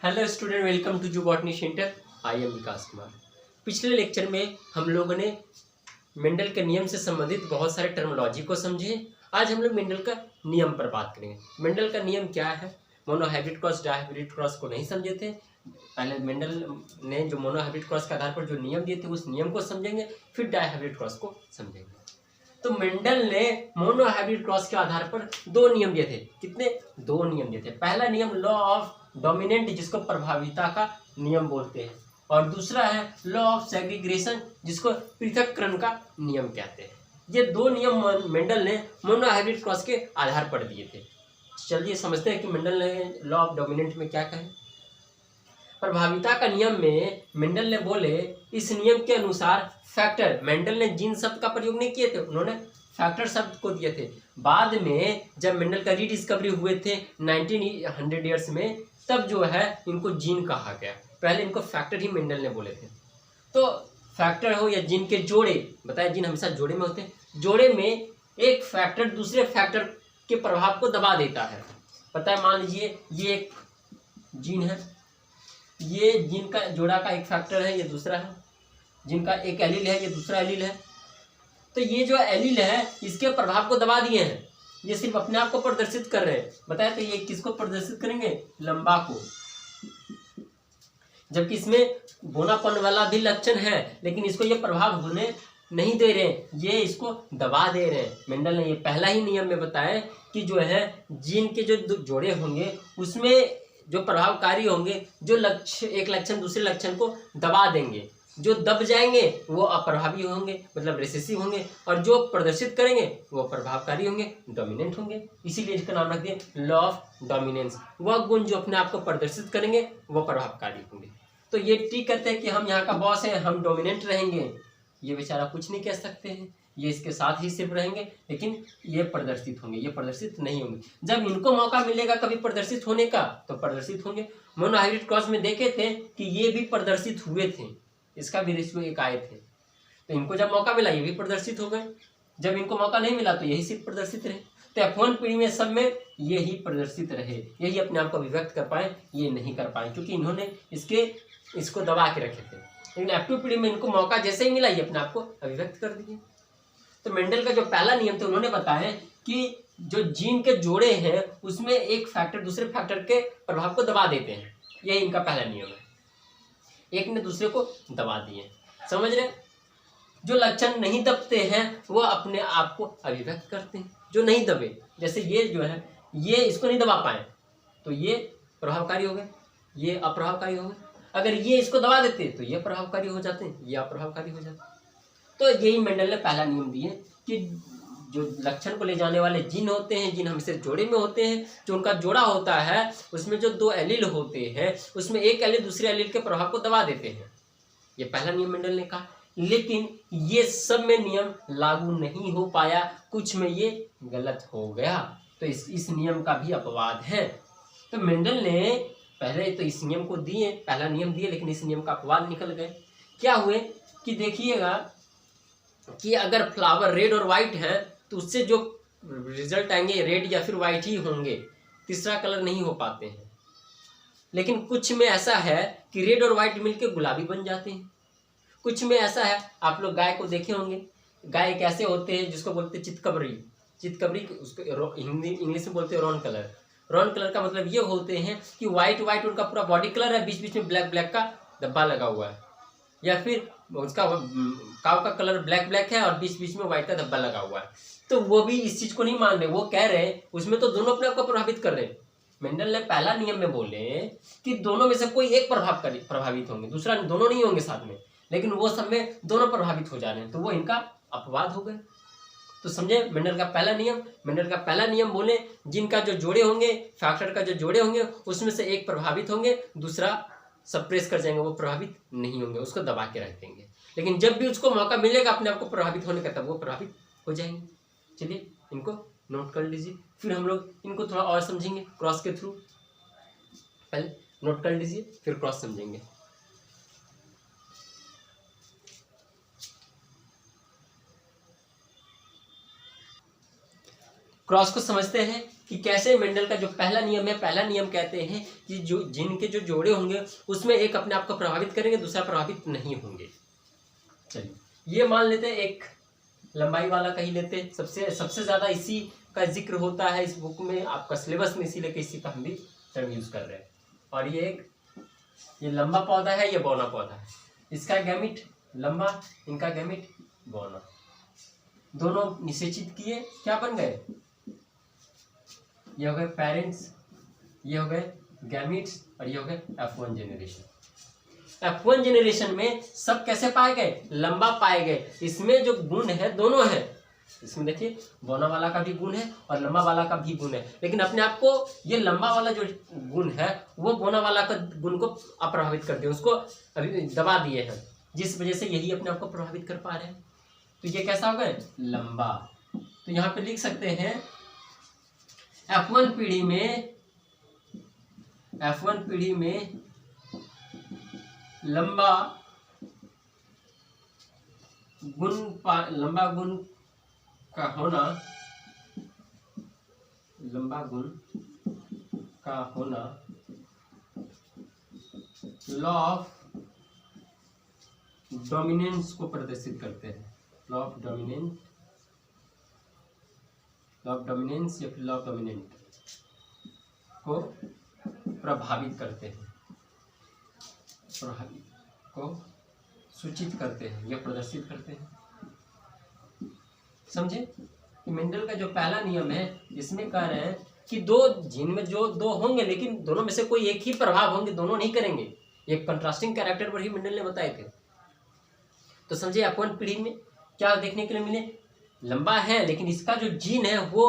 Hello student, welcome to जू botany centre. I am विकास कुमार। पिछले lecture में हम लोगों ने मेंडल के नियम से संबंधित बहुत सारे टर्मिनोलॉजी को समझे। आज हम लोग मेंडल का नियम पर बात करेंगे। मेंडल का नियम क्या है? मोनोहाइब्रिड क्रॉस डायहाइब्रिड क्रॉस को नहीं समझे थे। पहले मेंडल ने जो मोनोहाइब्रिड क्रॉस के आधार पर जो नियम दिए थे उस नियम को समझेंगे, फिर डायहाइब्रिड क्रॉस को समझेंगे। तो मेंडल ने मोनोहाइब्रिड क्रॉस के आधार पर दो नियम दिए थे। कितने? दो नियम दिए थे। पहला नियम लॉ ऑफ डोमिनेंट, जिसको प्रभाविता का नियम बोलते हैं, और दूसरा है लॉ ऑफ सेग्रीगेशन, जिसको पृथक्करण का नियम कहते हैं। ये दो नियम मेंडल ने मोनोहाइब्रिड क्रॉस के आधार पर दिए थे। चलिए समझते हैं कि मेंडल ने लॉ ऑफ डोमिनेंट में क्या कहे। प्रभाविता का नियम में मेंडल ने बोले, इस नियम के अनुसार फैक्टर, मेंडल ने जीन शब्द का प्रयोग नहीं किए थे, उन्होंने फैक्टर शब्द को दिए थे। बाद में जब मेंडल का रीडिस्कवरी हुए थे 1900 ईयर्स में, तब जो है इनको जीन कहा गया। पहले इनको फैक्टर ही मेंडल ने बोले थे। तो फैक्टर हो या जीन के जोड़े, बताया जीन हमेशा जोड़े में होते हैं। जोड़े में एक फैक्टर दूसरे फैक्टर के प्रभाव को दबा देता है। पता है, मान लीजिए ये एक जीन है, ये जीन का जोड़ा का एक फैक्टर है, ये दूसरा है। जीन का एक एलील है, ये दूसरा एलील है। तो ये जो एलील है इसके प्रभाव को दबा दिए हैं, ये सिर्फ अपने आप को प्रदर्शित कर रहे हैं। बताया, तो ये किसको प्रदर्शित करेंगे? लंबा को। जबकि इसमें बोनापन वाला भी लक्षण है, लेकिन इसको ये प्रभाव होने नहीं दे रहे हैं, ये इसको दबा दे रहे हैं। मेंडल ने ये पहला ही नियम में बताया कि जो है जीन के जो जोड़े होंगे उसमें जो प्रभावकारी होंगे, जो लक्षण एक लक्षण दूसरे लक्षण को दबा देंगे, जो दब जाएंगे वो अप्रभावी होंगे, मतलब रिसेसिव होंगे, और जो प्रदर्शित करेंगे वो प्रभावकारी होंगे, डोमिनेंट होंगे। इसीलिए इसका नाम रख दिए लॉ ऑफ डोमिनेंस। वह गुण जो अपने आप को प्रदर्शित करेंगे वो प्रभावकारी होंगे। तो ये ठीक कहते हैं कि हम यहाँ का बॉस हैं, हम डोमिनेंट रहेंगे। ये बेचारा कुछ नहीं कह सकते हैं, ये इसके साथ ही सिर्फ रहेंगे, लेकिन ये प्रदर्शित होंगे, ये प्रदर्शित नहीं होंगे। जब इनको मौका मिलेगा कभी प्रदर्शित होने का तो प्रदर्शित होंगे। मोनोहाइब्रिड क्रॉस में देखे थे कि ये भी प्रदर्शित हुए थे, इसका भी रेशियो एक आए थे। तो इनको जब मौका मिला ये भी प्रदर्शित हो गए, जब इनको मौका नहीं मिला तो यही सिर्फ प्रदर्शित रहे। तो F1 पीढ़ी में सब में यही प्रदर्शित रहे, यही अपने आप को अभिव्यक्त कर पाए, ये नहीं कर पाए क्योंकि इन्होंने इसको दबा के रखे थे। लेकिन F2 पीढ़ी में इनको मौका जैसे ही मिला ये अपने आप को अभिव्यक्त कर दिए। तो मेंडल का जो पहला नियम था, उन्होंने बताया कि जो जीन के जोड़े हैं उसमें एक फैक्टर दूसरे फैक्टर के प्रभाव को दबा देते हैं, यही इनका पहला नियम है। एक ने दूसरे को दबा दिए, समझ रहे? जो लक्षण नहीं दबते हैं वो अपने आप को अभिव्यक्त करते हैं। जो नहीं दबे, जैसे ये जो है ये इसको नहीं दबा पाए तो ये प्रभावकारी हो गए, ये अप्रभावकारी हो गए। अगर ये इसको दबा देते तो ये प्रभावकारी हो जाते हैं, ये अप्रभावकारी हो जाते हैं। तो यही मेंडल ने पहला नियम दिए कि जो लक्षण को ले जाने वाले जीन होते हैं, जीन हमेशा जोड़े में होते हैं, जो उनका जोड़ा होता है उसमें जो दो एलील होते हैं उसमें एक एलील दूसरे एलील के प्रभाव को दबा देते हैं। ये पहला नियम मेंडल ने कहा। लेकिन ये सब में नियम लागू नहीं हो पाया, कुछ में ये गलत हो गया, तो इस नियम का भी अपवाद है। तो मेंडल ने पहले तो इस नियम को दिए, पहला नियम दिए, लेकिन इस नियम का अपवाद निकल गए। क्या हुए कि देखिएगा कि अगर फ्लावर रेड और वाइट है तो उससे जो रिजल्ट आएंगे रेड या फिर वाइट ही होंगे, तीसरा कलर नहीं हो पाते हैं। लेकिन कुछ में ऐसा है कि रेड और वाइट मिलकर गुलाबी बन जाते हैं। कुछ में ऐसा है, आप लोग गाय को देखे होंगे, गाय कैसे होते हैं जिसको बोलते हैं चितकबरी। चितकबरी उसको हिंदी इंग्लिश में बोलते हैं रॉन कलर। रॉन कलर का मतलब ये होते हैं कि वाइट वाइट उनका पूरा बॉडी कलर है, बीच बीच में ब्लैक ब्लैक का धब्बा लगा हुआ है, या फिर उसका काव का कलर ब्लैक ब्लैक है और बीच बीच में व्हाइट का धब्बा लगा हुआ है। तो वो भी इस चीज को नहीं मान रहे, वो कह रहे हैं उसमें तो दोनों अपने आप को प्रभावित कर रहे हैं। मेंडल ने पहला नियम में बोले कि दोनों में से कोई एक प्रभावित होंगे, दूसरा दोनों नहीं होंगे साथ में, लेकिन वो सब में दोनों प्रभावित हो जा रहे हैं, तो वो इनका अपवाद हो गए। तो समझे मेंडल का पहला नियम। मेंडल का पहला नियम बोले जिनका जो जोड़े होंगे, फैक्टर का जो जोड़े होंगे उसमें से एक प्रभावित होंगे, दूसरा सप्रेस कर जाएंगे, वो प्रभावित नहीं होंगे, उसको दबा के रख देंगे। लेकिन जब भी उसको मौका मिलेगा अपने आप को प्रभावित होने का तब वो प्रभावित हो जाएंगे। चलिए इनको नोट कर लीजिए, फिर हम लोग इनको थोड़ा और समझेंगे क्रॉस के थ्रू। पहले नोट कर लीजिए फिर क्रॉस समझेंगे। क्रॉस को समझते हैं कि कैसे मेंडल का जो पहला नियम है, पहला नियम कहते हैं कि जो जिनके जो जोड़े होंगे उसमें एक अपने आप को प्रभावित करेंगे, दूसरा प्रभावित नहीं होंगे। चलिए ये मान लेते हैं, एक लंबाई वाला का ही लेते हैं, सबसे ज्यादा इसी का जिक्र होता है इस बुक में, आपका सिलेबस में, इसीलिए इसी का हम भी टर्म यूज कर रहे हैं। और ये लंबा पौधा है, ये बौना पौधा है, इसका गैमिट लंबा, इनका गैमिट बौना, दोनों निषेचित किए, क्या बन गए, ये हो गए पेरेंट्स, ये हो गए गैमिट्स, और ये हो गए F1 जेनरेशन। F1 जेनरेशन में सब कैसे पाए गए, लंबा पाए गए। इसमें जो गुण है दोनों है, इसमें देखिए बौना वाला का भी गुण है और लंबा वाला का भी गुण है, लेकिन अपने आप को ये लंबा वाला जो गुण है वो बौना वाला का गुण को अप्रभावित कर दिया, उसको अभी दबा दिए हैं, जिस वजह से यही अपने आप को प्रभावित कर पा रहे हैं। तो ये कैसा हो गया, लंबा। तो यहाँ पे लिख सकते हैं F1 पीढ़ी में लंबा गुण का होना, लंबा गुण का होना लॉ ऑफ डोमिनेंस को प्रदर्शित करते हैं, लॉ ऑफ डोमिनेंस या फिर लॉ ऑफ डोमिनेंट को प्रभावित करते हैं, प्रभावित को सूचित करते हैं या प्रदर्शित करते हैं। समझे कि मेंडल का जो पहला नियम है इसमें कह रहे हैं कि दो जीन में जो दो होंगे, लेकिन दोनों में से कोई एक ही प्रभाव होंगे, दोनों नहीं करेंगे, एक कंट्रास्टिंग कैरेक्टर पर ही मेंडल ने बताए थे। तो समझे F1 पीढ़ी में क्या देखने के लिए मिले, लंबा है लेकिन इसका जो जीन है वो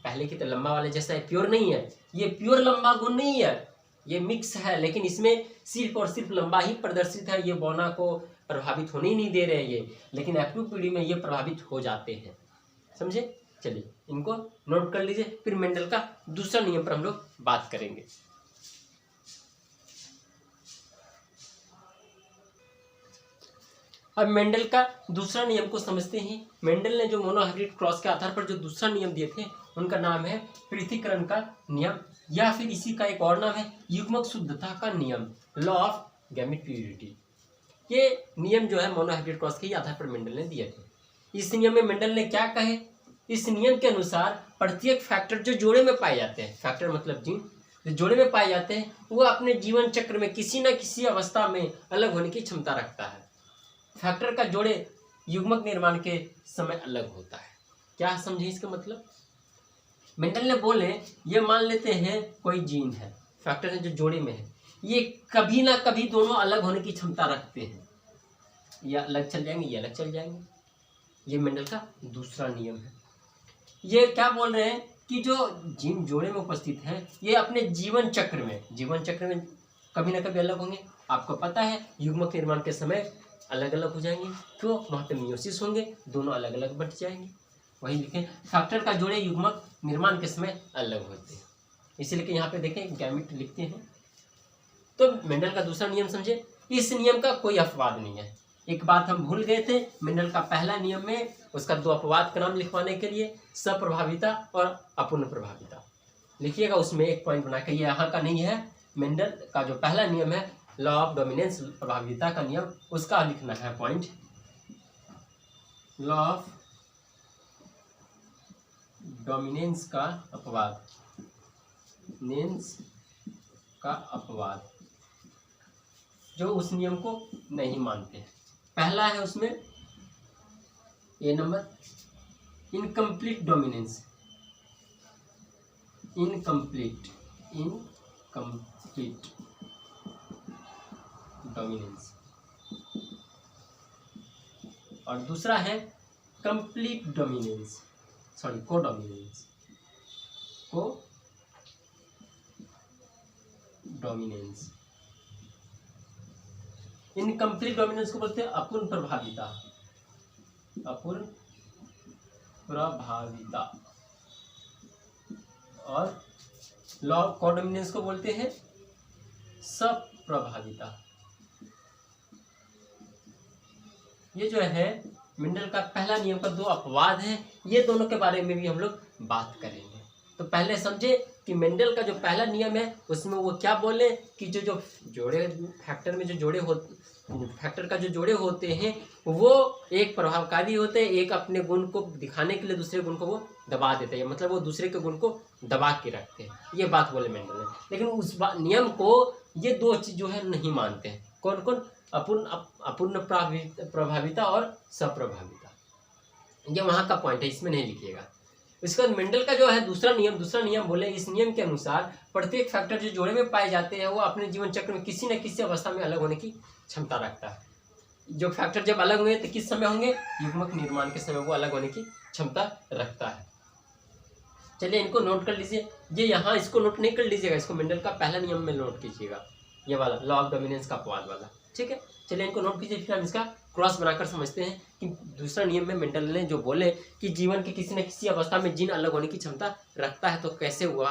पहले की तो लंबा वाले जैसा है, प्योर नहीं है, ये प्योर लंबा गुण नहीं है, ये मिक्स है, लेकिन इसमें सिर्फ और सिर्फ लंबा ही प्रदर्शित है, ये बौना को प्रभावित होने ही नहीं दे रहे हैं ये, लेकिन F2 पीढ़ी में ये प्रभावित हो जाते हैं। समझे, चलिए इनको नोट कर लीजिए, फिर मेंडल का दूसरा नियम पर हम लोग बात करेंगे। अब मेंडल का दूसरा नियम को समझते हैं। मेंडल ने जो मोनोहाइब्रिड क्रॉस के आधार पर जो दूसरा नियम दिए थे उनका नाम है पृथक्करण का नियम, या फिर इसी का एक और नाम है युग्मक शुद्धता का नियम, लॉ ऑफ गैमेट प्योरिटी। ये नियम जो है मोनोहाइब्रिड क्रॉस के आधार पर मेंडल ने दिए थे। इस नियम में मेंडल ने क्या कहे, इस नियम के अनुसार प्रत्येक फैक्टर जो जोड़े में पाए जाते हैं, फैक्टर मतलब जीन जो जोड़े में पाए जाते हैं, वो अपने जीवन चक्र में किसी न किसी अवस्था में अलग होने की क्षमता रखता है। फैक्टर का जोड़े युग्मक निर्माण के समय अलग होता है। क्या समझे इसका मतलब, मेंडल ने बोले ये मान लेते हैं कोई जीन है, फैक्टर है जो जोड़े में है, ये कभी ना कभी दोनों अलग होने की क्षमता रखते हैं, या अलग चल जाएंगे या अलग चल जाएंगे। ये मेंडल का दूसरा नियम है। ये क्या बोल रहे हैं कि जो जीन जोड़े में उपस्थित है ये अपने जीवन चक्र में कभी ना कभी अलग होंगे। आपको पता है युग्मक निर्माण के समय अलग अलग हो जाएंगे, तो वहाँ पे मियोसिस होंगे, दोनों अलग अलग बट जाएंगे। वही लिखें फैक्टर का जोड़े युग्मक निर्माण के समय अलग होते हैं, इसीलिए कि यहाँ पे देखें गैमेट लिखते हैं। तो मेंडल का दूसरा नियम समझे, इस नियम का कोई अपवाद नहीं है। एक बात हम भूल गए थे, मेंडल का पहला नियम में उसका दो अपवाद का नाम लिखवाने के लिए सप्रभाविता और अपूर्ण प्रभाविता लिखिएगा, उसमें एक पॉइंट बना के, ये यहाँ का नहीं है। मेंडल का जो पहला नियम है लॉ ऑफ डोमिनेंस प्रभाविता का नियम, उसका लिखना है पॉइंट, लॉ ऑफ डोमिनेंस का अपवाद, जो उस नियम को नहीं मानते हैं। पहला है उसमें A number, incomplete dominance, incomplete dominance, और दूसरा है complete dominance, sorry codominance, incomplete dominance को बोलते हैं अपूर्ण प्रभाविता, और लॉ ऑफ कोडोमिनेंस को बोलते हैं सप्रभाविता। ये जो है मेंडल का पहला नियम का दो अपवाद हैं, ये दोनों के बारे में भी हम लोग बात करेंगे। तो पहले समझे कि मेंडल का जो पहला नियम है उसमें वो क्या बोले कि जो जो जोड़े फैक्टर में जो जोड़े हो फैक्टर का जो जोड़े होते हैं वो एक प्रभावकारी होते हैं, एक अपने गुण को दिखाने के लिए दूसरे गुण को वो दबा देते हैं, मतलब वो दूसरे के गुण को दबा के रखते हैं, ये बात बोले मेंडल ने। लेकिन उस नियम को ये दो चीज जो है नहीं मानते हैं। कौन कौन? अपूर्ण प्रभाविता और सप्रभाविता। ये वहाँ का पॉइंट है, इसमें नहीं लिखिएगा। इसके बाद मेंडल का जो है दूसरा नियम बोले, इस नियम के अनुसार प्रत्येक फैक्टर जो जोड़े में पाए जाते हैं वो अपने जीवन चक्र में किसी न किसी अवस्था में अलग होने की क्षमता रखता है। जो फैक्टर जब अलग होंगे तो किस समय होंगे? युग्मक निर्माण के समय वो अलग होने की क्षमता रखता है। चलिए इनको नोट कर लीजिए। ये यहाँ इसको नोट नहीं कर लीजिएगा, इसको मेंडल का पहला नियम में नोट कीजिएगा, ये वाला लॉ ऑफ डोमिनेंस का अपवाद वाला, ठीक है। चलिए इनको नोट कीजिए, फिर हम इसका क्रॉस बनाकर समझते हैं कि दूसरा नियम में मेंडल ने जो बोले कि जीवन के किसी न किसी अवस्था में जीन अलग होने की क्षमता रखता है, तो कैसे हुआ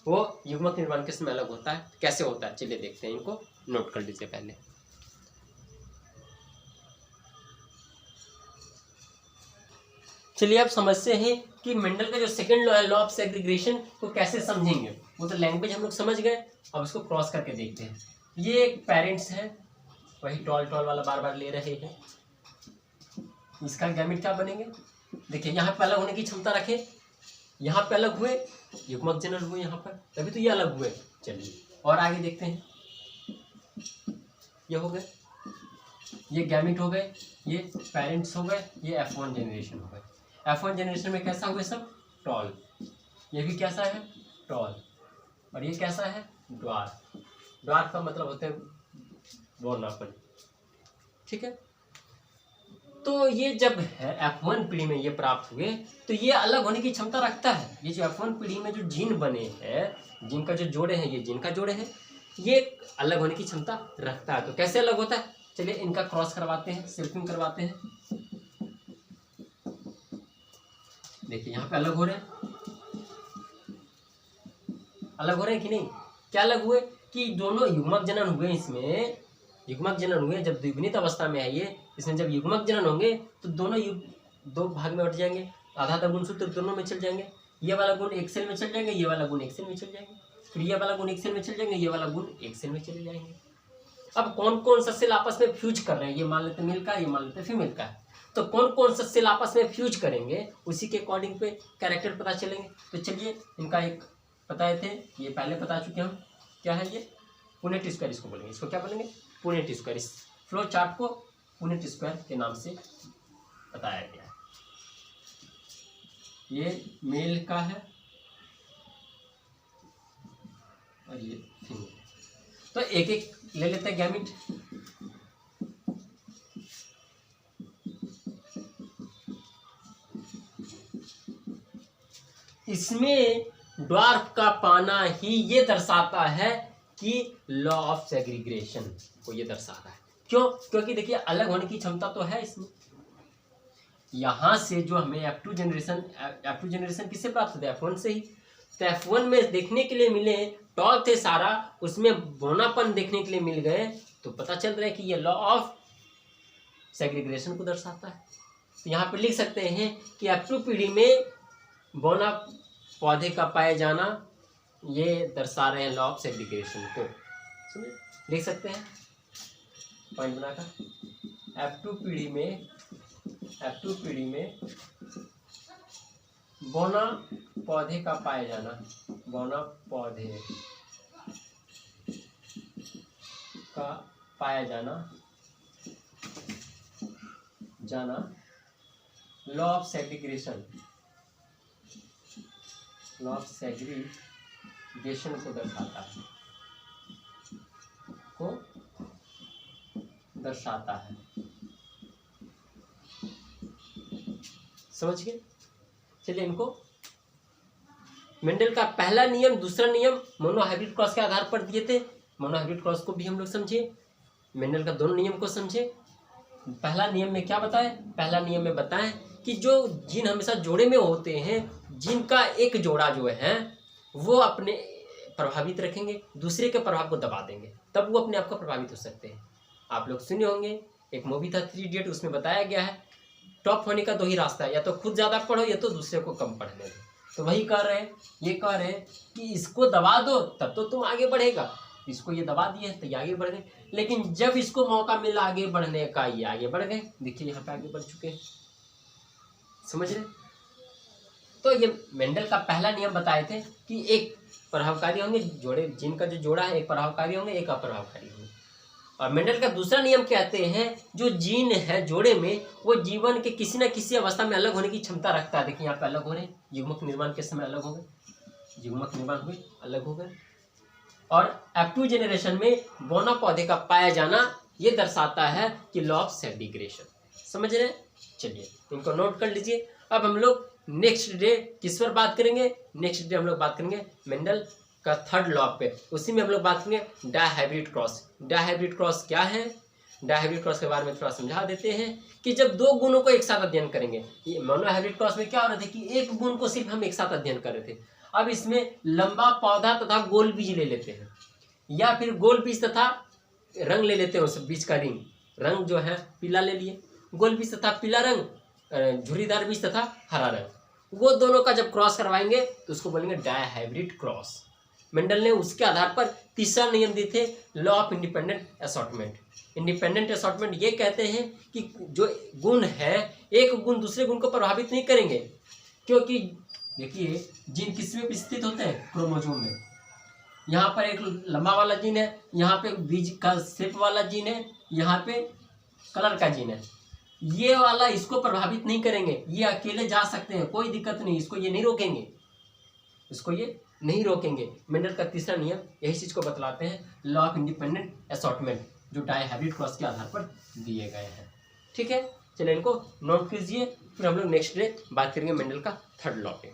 वो युग्मक निर्माण के समय अलग होता है, कैसे होता है, चलिए देखते हैं। इनको नोट कर लीजिए पहले। चलिए अब समझते हैं कि मेंडल का जो सेकंड लॉ है, लॉ ऑफ सेग्रीगेशन, को कैसे समझेंगे। वो तो लैंग्वेज हम लोग समझ गए, अब इसको क्रॉस करके देखते हैं। ये एक पेरेंट्स है, वही टॉल वाला बार बार ले रहे हैं। इसका गैमेट क्या बनेंगे? देखिए यहाँ पे अलग होने की क्षमता रखे, यहाँ पे अलग हुए, युग्मक जनन हुए यहाँ पर, तभी तो ये अलग हुए। चलिए और आगे देखते हैं। ये हो गए, ये गैमेट हो गए, ये पेरेंट्स हो गए, ये F1 जनरेशन हो गए। F1 जनरेशन में कैसा हुए सब? टॉल। ये भी कैसा है? टॉल। और ये कैसा है? ड्वार्फ। ड्वार्फ का मतलब होता है बौनापन, ठीक है। तो ये जब है F1 पीढ़ी में ये प्राप्त हुए तो ये अलग होने की क्षमता रखता है। ये जो F1 पीढ़ी में जो जीन बने हैं, जीन का जो जोड़े हैं, ये जीन का जोड़े हैं, ये अलग होने की क्षमता रखता है। तो कैसे अलग होता है? चलिए इनका क्रॉस करवाते हैं, सेल्फिंग करवाते हैं। देखिए यहाँ पे अलग हो रहे हैं, अलग हो रहे हैं कि नहीं? क्या अलग हुए कि दोनों युग्मक जनन हुए, इसमें युग्मक जनन हुए जब द्विगुणित अवस्था में है ये, इसमें जब युग्मक जनन होंगे तो दोनों दो भाग में बट जाएंगे, आधा आधा गुण सूत्र दोनों में चल जाएंगे। ये वाला गुण एक सेल में चल जाएंगे, ये वाला गुण एक सेल में चल जाएंगे, फिर ये वाला गुण एक सेल में चल जाएंगे, ये वाला गुण एक सेल में चले जाएंगे। अब कौन कौन सा सेल आपस में फ्यूज कर रहे हैं? ये मान लेते मेल का, ये मान लेते फीमेल का है, तो कौन कौन सा सेल आपस में फ्यूज करेंगे उसी के अकॉर्डिंग पे कैरेक्टर पता चलेंगे। तो चलिए इनका एक बताए थे, ये पहले बता चुके हम, क्या है ये? पुनेट स्क्वायर इसको बोलेंगे। इसको क्या बोलेंगे? Punnett square. इस फ्लो चार्ट को पुनेट स्क्वायर के नाम से बताया गया है। ये मेल का है और ये फीमेल। तो एक एक ले लेते हैं गैमेट। इसमें ड्वार्फ का पाना ही ये दर्शाता है कि लॉ ऑफ सेग्रीगेशन को ये दर्शाता है। क्यों? क्योंकि देखिए अलग होने की क्षमता तो है इसमें। यहां से जो हमें F2 जनरेशन किससे प्राप्त होता है? F1 से ही। तो F1 में देखने के लिए मिले टॉल थे सारा, उसमें बोनापन देखने के लिए मिल गए, तो पता चल रहा है कि ये लॉ ऑफ सेग्रीगेशन को दर्शाता है। तो यहाँ पे लिख सकते हैं कि F2 पीढ़ी में बोना पौधे का पाए जाना ये दर्शा रहे हैं लॉ ऑफ सेग्रीगेशन को। समझे? लिख सकते हैं पॉइंट बनाकर। F2 पीढ़ी में बोना पौधे का पाए जाना, बोना पौधे का पाया जाना लॉ ऑफ सेग्रीगेशन को दर्शाता है। समझ गए? चलिए इनको मेंडल का पहला नियम, दूसरा नियम मोनोहाइब्रिड क्रॉस के आधार पर दिए थे। मोनोहाइब्रिड क्रॉस को भी हम लोग समझे, मेंडल का दोनों नियम को समझे। पहला नियम में क्या बताए? पहला नियम में बताएं कि जो जीन हमेशा जोड़े में होते हैं, जिनका एक जोड़ा जो है वो अपने प्रभावित रखेंगे, दूसरे के प्रभाव को दबा देंगे, तब वो अपने आप को प्रभावित हो सकते हैं। आप लोग सुने होंगे, एक मूवी था 3 इडियट, उसमें बताया गया है टॉप होने का 2 ही रास्ता है, या तो खुद ज़्यादा पढ़ो या तो दूसरे को कम पढ़ने दो। तो वही कह रहे हैं, ये कह रहे हैं कि इसको दबा दो तब तो तुम आगे बढ़ेगा, इसको ये दबा दिए तो ये आगे बढ़ गए, लेकिन जब इसको मौका मिला आगे बढ़ने का ये आगे बढ़ गए। देखिए यहाँ पे आगे बढ़ चुके हैं, समझ रहे। तो ये मेंडल का पहला नियम बताए थे कि एक प्रभावकारी होंगे जोड़े, जिनका जो जोड़ा है एक प्रभावकारी होंगे एक अप्रभावकारी होंगे। और मेंडल का दूसरा नियम कहते हैं जो जीन है जोड़े में वो जीवन के किसी न किसी अवस्था में अलग होने की क्षमता रखता है। देखिए यहाँ पे अलग हो रहे हैं, युग्मक निर्माण के समय अलग हो गए, युग्मक निर्माण हुए अलग हो गए। और एक्टिव जेनरेशन में बौना पौधे का पाया जाना ये दर्शाता है कि लॉ ऑफ सेल्फ डिग्रेडेशन। समझ रहे हैं? चलिए इनको नोट कर लीजिए। अब हम लोग नेक्स्ट डे किस पर बात करेंगे? नेक्स्ट डे हम लोग बात करेंगे मेंडल का थर्ड लॉ पे, उसी में हम लोग बात करेंगे डायहाइब्रिड क्रॉस। डायहाइब्रिड क्रॉस क्या है? डायहाइब्रिड क्रॉस के बारे में थोड़ा समझा देते हैं कि जब दो गुणों को एक साथ अध्ययन करेंगे, ये मोनोहाइब्रिड क्रॉस में क्या हो रहा था कि एक गुण को सिर्फ हम एक साथ अध्ययन कर रहे थे। अब इसमें लंबा पौधा तथा गोल बीज ले लेते हैं, या फिर गोल बीज तथा रंग ले लेते हैं, उस बीज का रंग जो है पीला ले लिए, गोल बीज तथा पीला रंग, झुर्रीदार बीज तथा हरा रंग, वो दोनों का जब क्रॉस करवाएंगे तो उसको बोलेंगे डायहाइब्रिड क्रॉस। मेंडल ने उसके आधार पर तीसरा नियम दिए थे, law of independent assortment. Independent assortment ये कहते हैं कि जो गुण है एक गुण दूसरे गुण को प्रभावित नहीं करेंगे, क्योंकि देखिए जीन किसमें स्थित होते हैं? क्रोमोसोम में। यहाँ पर एक लंबा वाला जीन है, यहाँ पे बीज का शेप वाला जीन है, यहाँ पे कलर का जीन है, ये वाला इसको प्रभावित नहीं करेंगे, ये अकेले जा सकते हैं, कोई दिक्कत नहीं, इसको ये नहीं रोकेंगे, इसको ये नहीं रोकेंगे। मेंडल का तीसरा नियम यही चीज को बतलाते हैं, लॉ ऑफ इंडिपेंडेंट असॉर्टमेंट, जो डायहाइब्रिड क्रॉस के आधार पर दिए गए हैं। ठीक है, चलिए इनको नोट कीजिए, फिर हम लोग नेक्स्ट डे बात करेंगे मेंडल का थर्ड लॉ पे।